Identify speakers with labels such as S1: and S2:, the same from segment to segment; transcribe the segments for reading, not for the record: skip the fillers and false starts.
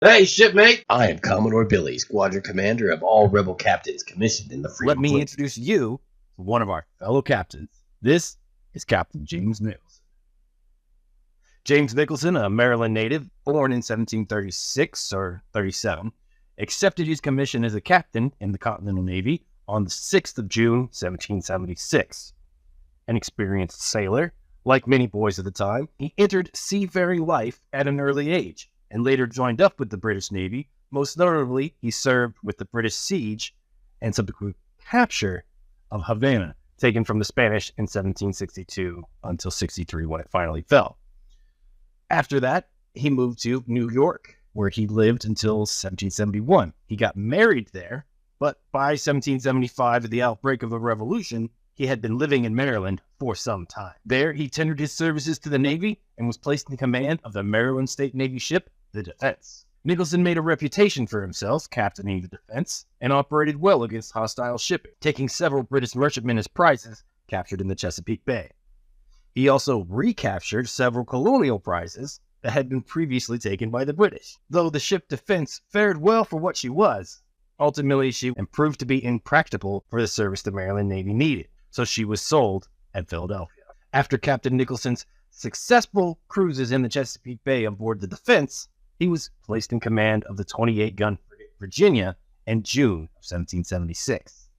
S1: Hey, shipmate! I am Commodore Billy, squadron commander of all rebel captains commissioned in the
S2: Let
S1: Freedom
S2: me
S1: Fleet.
S2: introduce you to one of our fellow captains. This is Captain James Nicholson. James Nicholson, a Maryland native, born in 1736 or 37, accepted his commission as a captain in the Continental Navy on the 6th of June, 1776. An experienced sailor, like many boys of the time, he entered seafaring life at an early age and later joined up with the British Navy. Most notably, he served with the British siege and subsequent capture of Havana, taken from the Spanish in 1762 until 63 when it finally fell. After that, he moved to New York, where he lived until 1771. He got married there, but by 1775, at the outbreak of the Revolution, he had been living in Maryland for some time. There, he tendered his services to the Navy and was placed in command of the Maryland State Navy ship, the Defense. Nicholson made a reputation for himself captaining the Defense and operated well against hostile shipping, taking several British merchantmen as prizes captured in the Chesapeake Bay. He also recaptured several colonial prizes that had been previously taken by the British. Though the ship Defense fared well for what she was, ultimately she proved to be impractical for the service the Maryland Navy needed, so she was sold at Philadelphia. After Captain Nicholson's successful cruises in the Chesapeake Bay aboard the Defense, he was placed in command of the 28-gun frigate Virginia in June of 1776.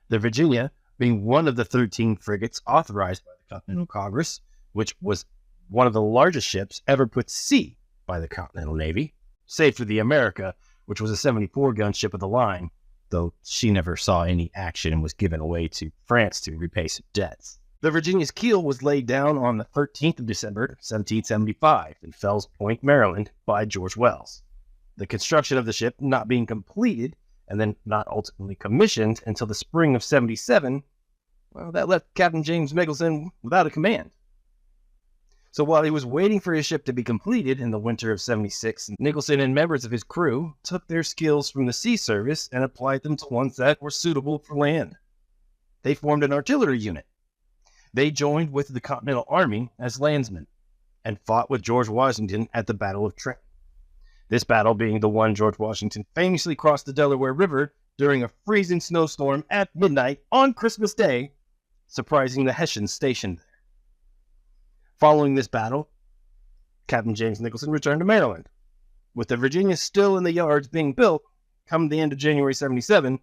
S2: The Virginia, being one of the 13 frigates authorized by the Continental Congress, which was one of the largest ships ever put to sea by the Continental Navy, save for the America, which was a 74-gun ship of the line, though she never saw any action and was given away to France to repay some debts. The Virginia's keel was laid down on the 13th of December, 1775, in Fells Point, Maryland, by George Wells. The construction of the ship not being completed and then not ultimately commissioned until the spring of 77, well, that left Captain James Nicholson without a command. So while he was waiting for his ship to be completed in the winter of 76, Nicholson and members of his crew took their skills from the sea service and applied them to ones that were suitable for land. They formed an artillery unit. They joined with the Continental Army as landsmen and fought with George Washington at the Battle of Trenton. This battle being the one George Washington famously crossed the Delaware River during a freezing snowstorm at midnight on Christmas Day, surprising the Hessians stationed there. Following this battle, Captain James Nicholson returned to Maryland. With the Virginia still in the yards being built, come the end of January 77,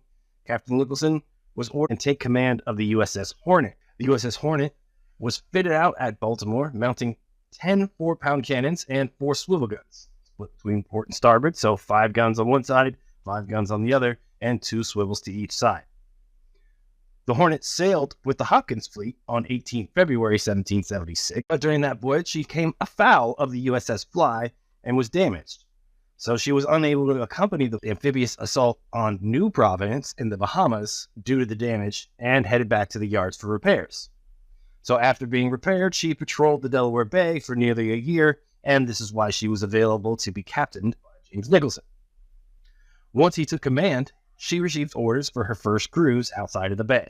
S2: Captain Nicholson was ordered to take command of the USS Hornet. The USS Hornet was fitted out at Baltimore, mounting 10 4-pound cannons and 4 swivel guns, split between port and starboard, so 5 guns on one side, 5 guns on the other, and 2 swivels to each side. The Hornet sailed with the Hopkins fleet on 18 February 1776, but during that voyage she came afoul of the USS Fly and was damaged. So she was unable to accompany the amphibious assault on New Providence in the Bahamas due to the damage and headed back to the yards for repairs. So after being repaired, she patrolled the Delaware Bay for nearly a year, and this is why she was available to be captained by James Nicholson. Once he took command, she received orders for her first cruise outside of the bay.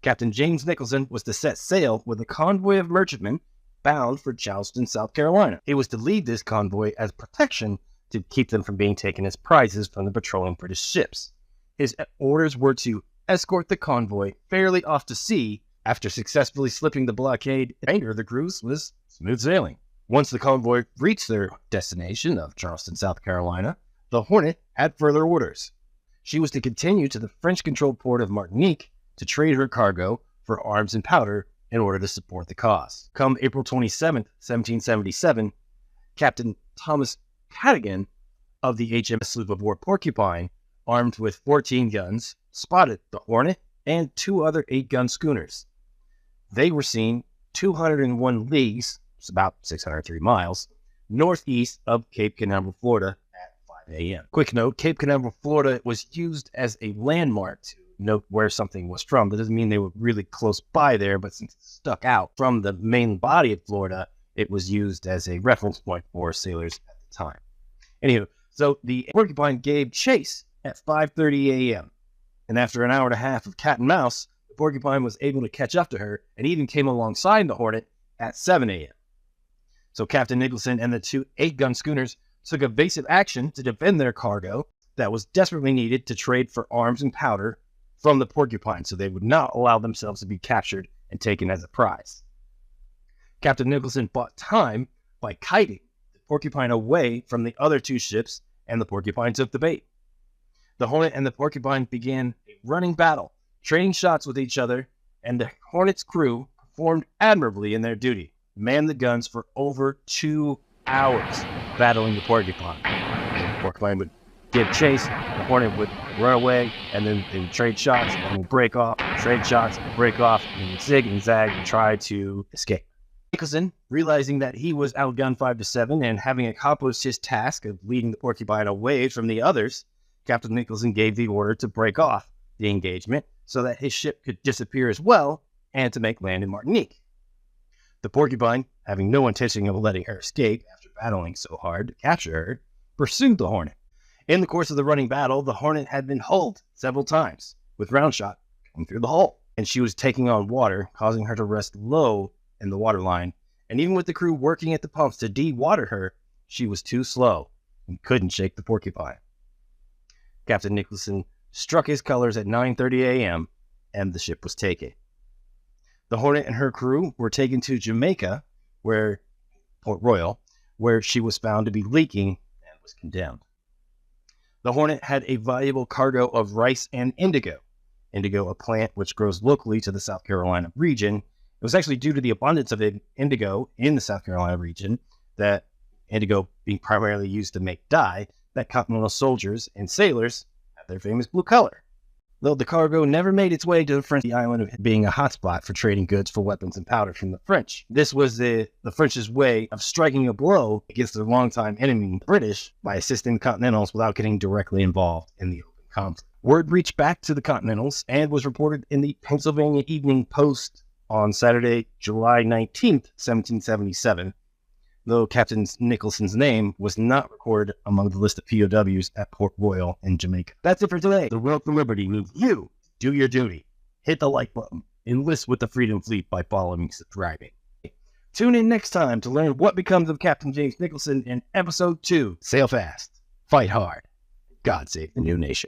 S2: Captain James Nicholson was to set sail with a convoy of merchantmen bound for Charleston, South Carolina. He was to lead this convoy as protection to keep them from being taken as prizes from the patrolling British ships. His orders were to escort the convoy fairly off to sea. After successfully slipping the blockade, the remainder of the cruise was smooth sailing. Once the convoy reached their destination of Charleston, South Carolina, the Hornet had further orders. She was to continue to the French-controlled port of Martinique to trade her cargo for arms and powder in order to support the cause. Come April 27, 1777, Captain Thomas Cadigan of the HMS sloop of war Porcupine, armed with 14 guns, spotted the Hornet and 2 other 8-gun schooners. They were seen 201 leagues, it's about 603 miles, northeast of Cape Canaveral, Florida at 5 a.m. Quick note, Cape Canaveral, Florida was used as a landmark to note where something was from. That doesn't mean they were really close by there, but since it stuck out from the main body of Florida, it was used as a reference point for sailors at the time. Anywho, so the Porcupine gave chase at 5:30 a.m. And after an hour and a half of cat and mouse, the Porcupine was able to catch up to her and even came alongside the Hornet at 7 a.m. So Captain Nicholson and the 2 8-gun schooners took evasive action to defend their cargo that was desperately needed to trade for arms and powder from the Porcupine, so they would not allow themselves to be captured and taken as a prize. Captain Nicholson bought time by kiting the Porcupine away from the other two ships, and the Porcupine took the bait. The Hornet and the Porcupine began a running battle, trading shots with each other, and the Hornet's crew performed admirably in their duty, manned the guns for over 2 hours, battling the Porcupine. The Porcupine would give chase, the Hornet would run away, and then they would trade shots, and would break off, trade shots, break off, and would zig and zag and try to escape. Nicholson, realizing that he was outgunned 5-7 and having accomplished his task of leading the Porcupine away from the others, Captain Nicholson gave the order to break off the engagement so that his ship could disappear as well and to make land in Martinique. The Porcupine, having no intention of letting her escape after battling so hard to capture her, pursued the Hornet. In the course of the running battle, the Hornet had been hulled several times, with round shot coming through the hull, and she was taking on water, causing her to rest low in the waterline, and even with the crew working at the pumps to de-water her, she was too slow and couldn't shake the Porcupine. Captain Nicholson struck his colors at 9:30 a.m., and the ship was taken. The Hornet and her crew were taken to Jamaica, Port Royal, where she was found to be leaking and was condemned. The Hornet had a valuable cargo of rice and indigo. Indigo, a plant which grows locally to the South Carolina region. It was actually due to the abundance of indigo in the South Carolina region, that indigo being primarily used to make dye, that Continental soldiers and sailors had their famous blue color. Though the cargo never made its way to the French island, of being a hotspot for trading goods for weapons and powder from the French. This was the French's way of striking a blow against their longtime enemy, the British, by assisting the Continentals without getting directly involved in the open conflict. Word reached back to the Continentals and was reported in the Pennsylvania Evening Post on Saturday, July 19th, 1777, though Captain Nicholson's name was not recorded among the list of POWs at Port Royal in Jamaica. That's it for today. The Road for Liberty moves you. Do your duty. Hit the like button. Enlist with the Freedom Fleet by following and subscribing. Tune in next time to learn what becomes of Captain James Nicholson in Episode 2. Sail fast. Fight hard. God save the new nation.